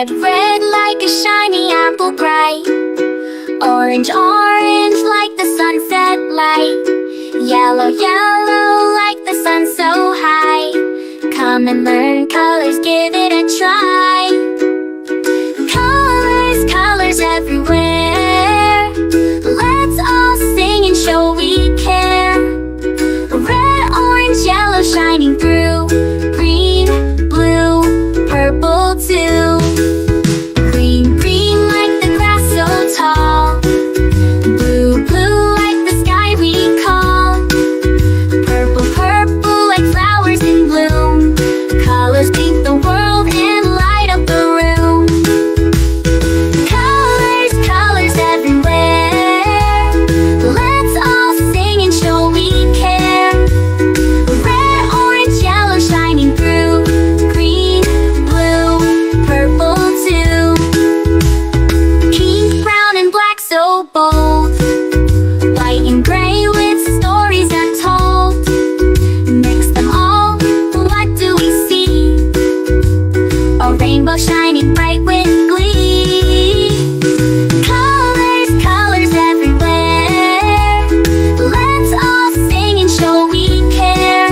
Red, red like a shiny apple bright. Orange, orange like the sunset light. Yellow, yellow like the sun so high. Come and learn colors, give it a try. Colors, colors everywhere. Let's all sing and show we care. Red, orange, yellow shining through. Green, blue, purple too. Green, green like the grass so tall. Blue, blue like the sky we call. Purple, purple like flowers in bloom. Colors paint the world and light up the room. Colors, colors everywhere. Let's all sing and show we care. Red, orange, yellow shining through. Green, blue, purple too. Pink, brown and black so bold. White and gray with stories untold. Mix them all, what do we see? A rainbow shining bright with glee. Colors, colors everywhere. Let's all sing and show we care.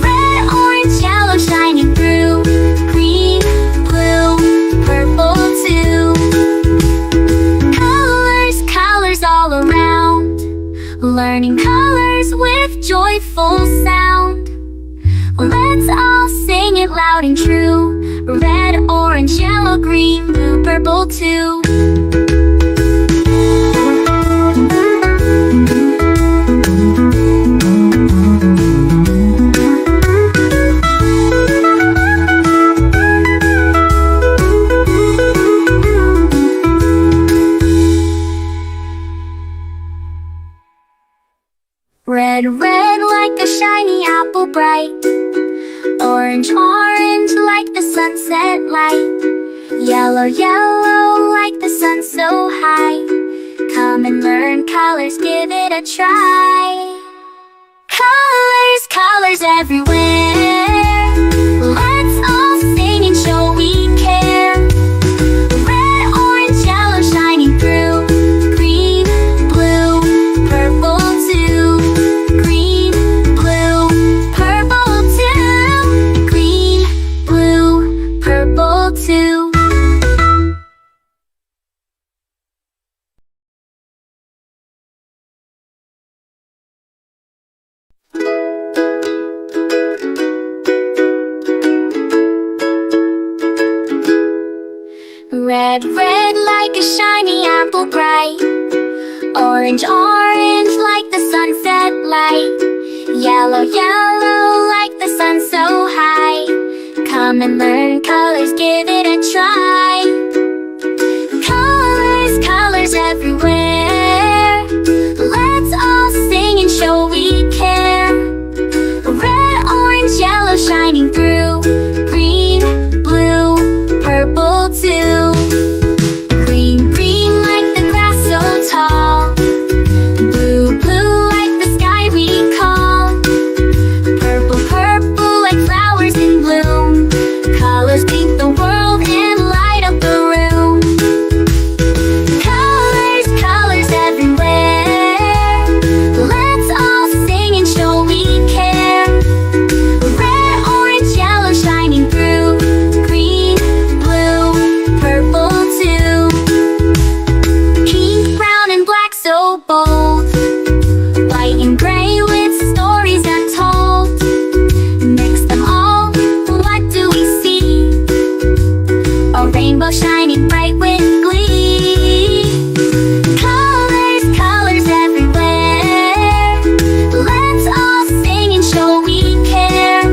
Red, orange, yellow shining through. Green, blue, purple too. Colors, colors all around. Learning colors with joyful sound. Let's all sing it loud and true. Red, orange, yellow, green, blue, purple too. Red, red like a shiny apple bright. Orange, orange like the sunset light. Yellow, yellow like the sun so high. Come and learn colors, give it a try. Colors, colors everywhere. Let's all sing and show we care. Red, orange, yellow shining through. Green, blue, purple too. Green, blue, purple too. Green, blue, purple too. Red, red like a shiny apple bright. Orange, orange like the sunset light. Yellow, yellow like the sun so high. Come and learn colors, give it a try. Colors, colors everywhere. Let's all sing and show we care. Red, orange, yellow shining through. Green, blue, purple too. Green, green like the grass so tall. Blue, blue like the sky we call. Purple, purple like flowers in bloom. Colors paint the world and light up the room. Colors, colors everywhere. Let's all sing and show we care. Red, orange, yellow shining through. Green, blue, purple too. Pink, brown and black so bold. White and gray with stories untold. Mix them all, what do we see? A rainbow shining bright with glee. Colors, colors everywhere. Let's all sing and show we care.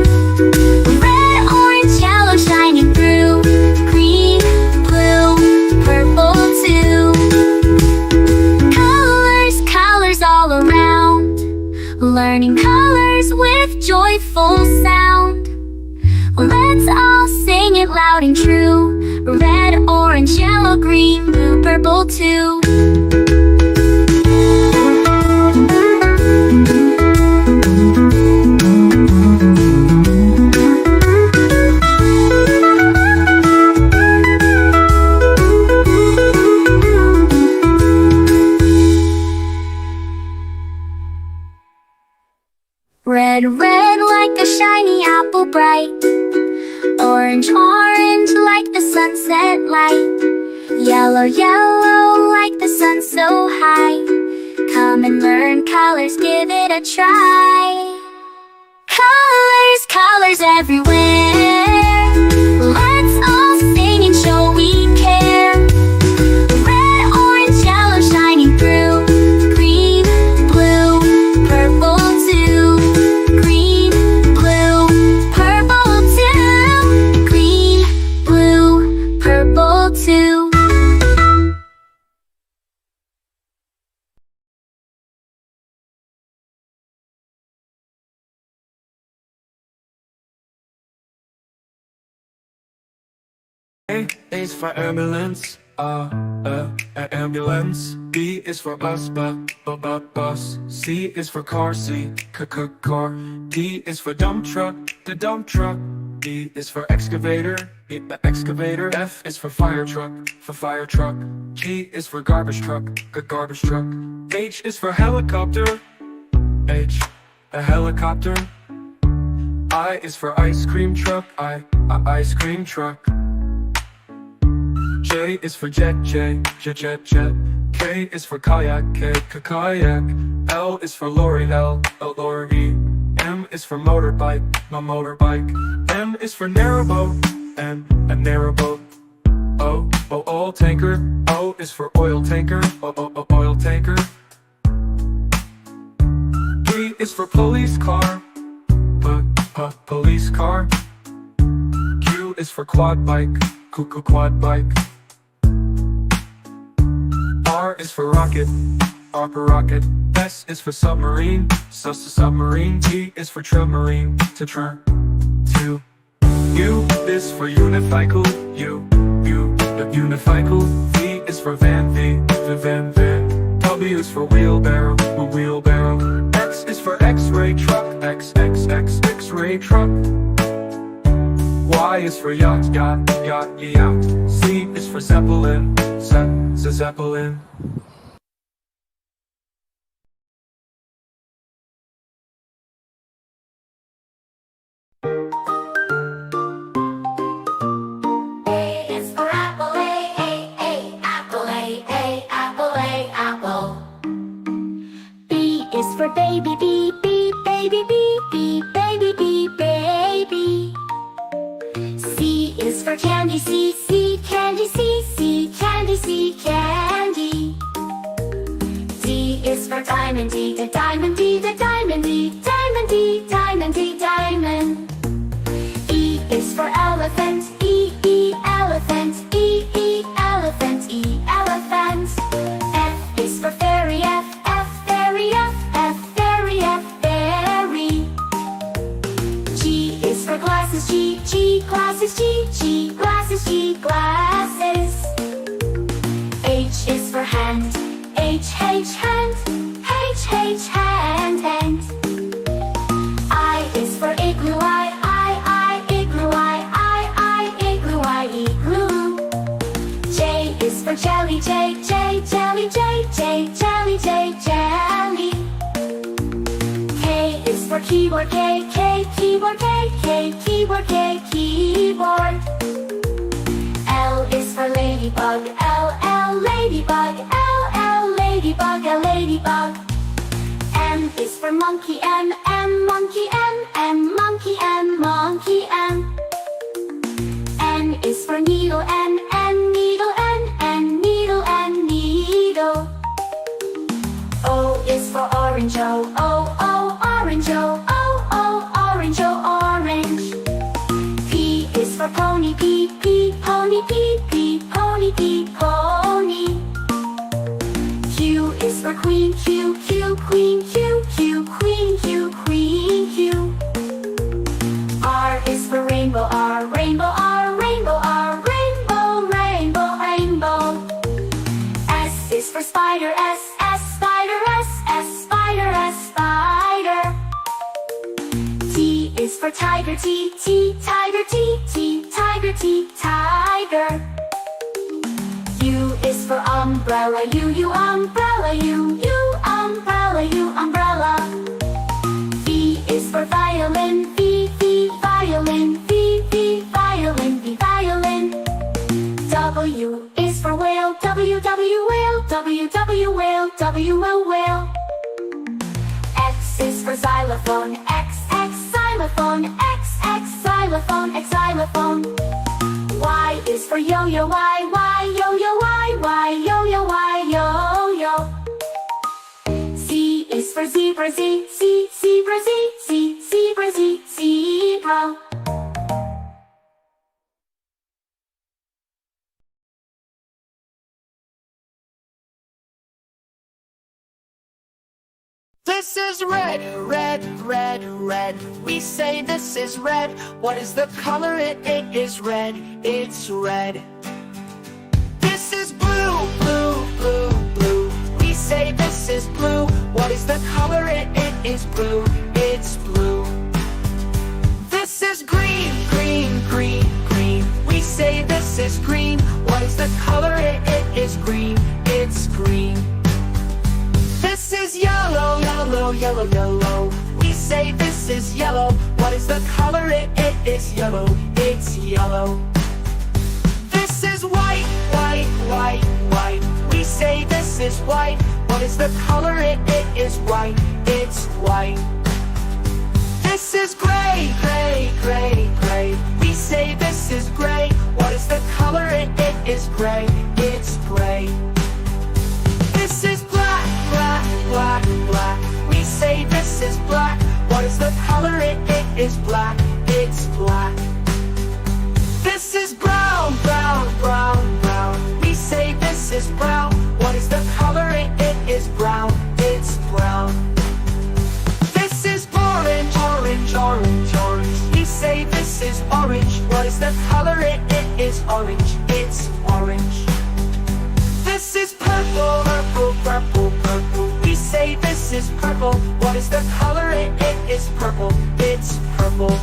Red, orange, yellow shining through. Green, blue, purple too. Colors, colors all around. Learning colors with joyful sound. Let's all sing it loud and true. Red, orange, yellow, green, blue, purple too. Red, red like a shiny apple bright. Orange, orange like the sunset light. Yellow, yellow like the sun so high. Come and learn colors, give it a try. Colors, colors everywhere. Let's all sing and show we care. Red, orange, yellow shining through. Green, blue, purple too. Green, blue, purple too. Green, blue, purple too. A is for ambulance, ambulance. B is for bus, bus. C is for car, car. D is for dump truck, the dump truck. E is for excavator, the excavator. F is for fire truck, G is for garbage truck, garbage truck. H is for helicopter, a helicopter. I is for ice cream truck, ice cream truck. J is for jet. K is for kayak, kayak. L is for lorry, lorry. M is for motorbike, motorbike. N is for narrowboat, a narrowboat. O, oil tanker. O is for oil tanker, oil tanker. P is for police car, police car. Q is for quad bike. R is for rocket, rocket. S is for submarine, submarine. T is for submarine, to. U is for unicycle, the unicycle. V is for van, van. W is for wheelbarrow, wheelbarrow. X is for X-ray truck, X-ray truck. Y is for yacht, yacht. Z is for zeppelin, zeppelin. A is for apple, apple, apple. B is for baby, baby, baby. C is for candy, candy. D is for diamond, the diamond. E is for elephant, elephant. F is for fairy, fairy. G is for glasses, glasses. H is for hand, hand. I is for igloo, igloo. J is for jelly, jelly. K is for keyboard, keyboard. L is for ladybug, ladybug. M is for monkey, monkey. N is for needle, needle. O is for orange, orange. P is for pony, pony. Q is for queen, queen. R is for rainbow, rainbow. S is for spider, spider. T is for tiger, tiger. U is for umbrella, umbrella. V is violin. V, V, violin. V, V, violin. V, violin. W is for whale. W, W, whale. W, W, whale. W, O, whale. X is for xylophone. X, X, xylophone. X, X, xylophone. X, xylophone. Y is for yo-yo. Y, Y, yo-yo. Y, Y, yo-yo. Y, yo-yo. Z is for zebra. Z, Z, zebra. Z, Z, zebra. Z, zebra. This is red, red, red, red. We say this is red. What is the color? It is red. It's red. This is blue, blue, blue, blue. We say this is blue. What is the color? It is blue. It's blue. This is green, green, green, green. We say this is green. What is the color? It is green. It's green. This is yellow, yellow, yellow, yellow. We say this is yellow. What is the color? It is yellow. It's yellow. This is white, white, white, white. We say this is white. What is the color? It is white. It's white. This is gray, gray, gray, gray. We say this is gray. What is the color? It is gray. It's gray. This is black, black, black, black. We say this is black. What is the color? It is black. It's black. This is brown, brown, brown, brown. We say this is brown. What is the color? It is brown. It's brown. This is orange, orange, orange, orange. We say this is orange. What is the color? It is orange. It's orange. This is purple, purple, purple, purple. We say this is purple. What is the color? It is purple. It's purple.